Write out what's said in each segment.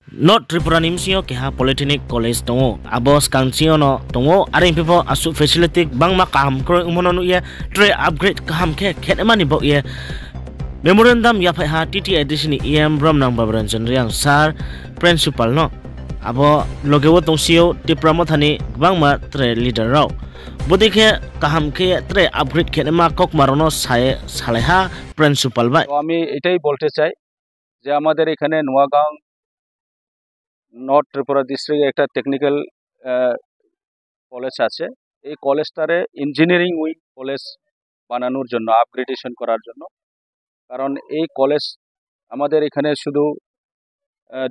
Not Tripura Nimsio Keha Polytechnic College Tongo Abos Kangsiono Tongo Aring people asu facility bangma kaham kro umononu ye tre upgrade kaham ke mani bo ye memorandum ya ha TT edition EM Bram nang babran jenriang sar principal no abo logewo tongsio diploma thani bangma tre leader raw bodike kaham ke tre upgrade ma kok marono saye saleha principal ba তো আমি এটাই বলতে চাই যে আমাদের এখানে Noagaon north Tripura ডিস্ট্রিক্টে একটা টেকনিক্যাল কলেজ আছে। এই কলেজটারে ইঞ্জিনিয়ারিং উইং কলেজ বানানোর জন্য, আপগ্রেডেশন করার জন্য। কারণ এই কলেজ আমাদের এখানে শুধু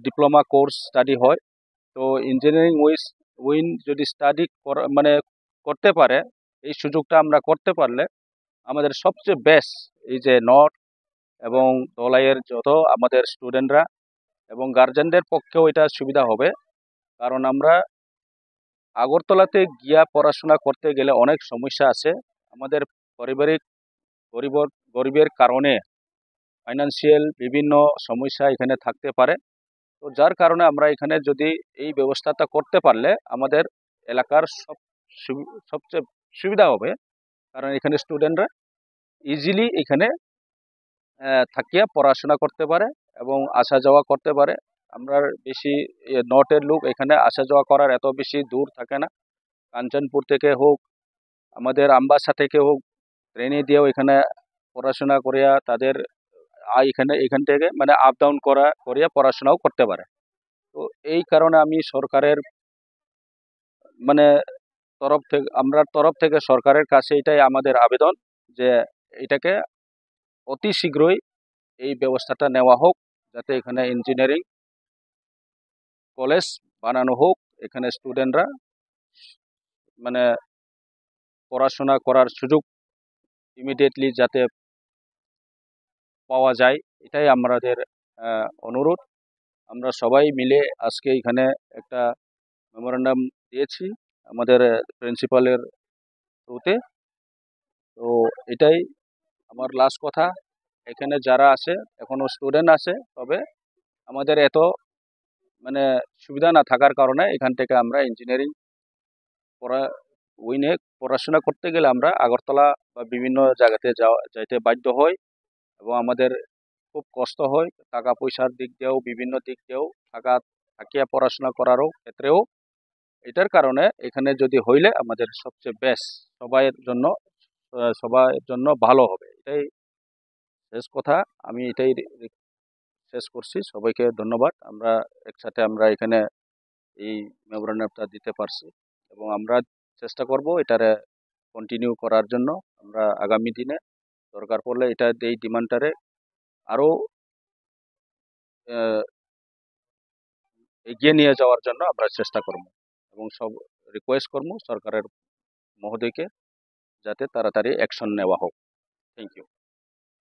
ডিপ্লোমা কোর্স স্টাডি হয়, তো ইঞ্জিনিয়ারিং উইং যদি স্টাডি মানে করতে পারে, এই সুযোগটা আমরা করতে পারলে আমাদের সবচেয়ে বেস্ট এই যে নর্থ এবং ধলাইয়ের যত আমাদের স্টুডেন্টরা এবং গার্জেনদের পক্ষেও এটা সুবিধা হবে। কারণ আমরা আগরতলাতে গিয়া পড়াশোনা করতে গেলে অনেক সমস্যা আছে। আমাদের পারিবারিক গরিবের কারণে ফাইন্যান্সিয়াল বিভিন্ন সমস্যা এখানে থাকতে পারে। তো যার কারণে আমরা এখানে যদি এই ব্যবস্থাটা করতে পারলে আমাদের এলাকার সবচেয়ে সুবিধা হবে। কারণ এখানে স্টুডেন্টরা ইজিলি এখানে থাকিয়া পড়াশোনা করতে পারে এবং আসা যাওয়া করতে পারে। আমরা বেশি নর্থের লোক এখানে আসা যাওয়া করার এত বেশি দূর থাকে না। কাঞ্চনপুর থেকে হোক, আমাদের আমবাসা থেকে হোক, ট্রেনে দিয়েও এখানে পড়াশোনা করিয়া তাদের এখান থেকে মানে আপ ডাউন করিয়া পড়াশোনাও করতে পারে। তো এই কারণে আমি সরকারের মানে তরফ থেকে সরকারের কাছে এটাই আমাদের আবেদন যে এটাকে অতি শীঘ্রই এই ব্যবস্থাটা নেওয়া হোক, যাতে এখানে ইঞ্জিনিয়ারিং কলেজ বানানো হোক। এখানে স্টুডেন্টরা মানে পড়াশোনা করার সুযোগ ইমিডিয়েটলি যাতে পাওয়া যায়, এটাই আমাদের অনুরোধ। আমরা সবাই মিলে আজকে এখানে একটা মেমোরেন্ডাম দিয়েছি আমাদের প্রিন্সিপালের থ্রুতে। তো এটাই আমার লাস্ট কথা। এখানে যারা আছে এখনো স্টুডেন্ট আছে, তবে আমাদের এত মানে সুবিধা না থাকার কারণে এখান থেকে আমরা ইঞ্জিনিয়ারিং পড়াশোনা করতে গেলে আমরা আগরতলা বা বিভিন্ন জায়গাতে যাইতে বাধ্য হই এবং আমাদের খুব কষ্ট হয় টাকা পয়সার দিক দিয়েও, বিভিন্ন দিক দিয়েও থাকিয়া পড়াশোনা করারও ক্ষেত্রেও। এটার কারণে এখানে যদি হইলে আমাদের সবচেয়ে বেস্ট সবার জন্য ভালো হবে। এটাই শেষ কথা। আমি এটাই শেষ করছি। সবাইকে ধন্যবাদ। আমরা একসাথে এখানে এই মেমোরেন্ডামটা দিতে পারছি এবং আমরা চেষ্টা করব এটারে কন্টিনিউ করার জন্য। আমরা আগামী দিনে দরকার পড়লে এই ডিমান্ডটারে আরও এগিয়ে নিয়ে যাওয়ার জন্য আমরা চেষ্টা করব এবং সব রিকোয়েস্ট করব সরকারের মহোদয়কে যাতে তাড়াতাড়ি অ্যাকশন নেওয়া হোক। Thank you.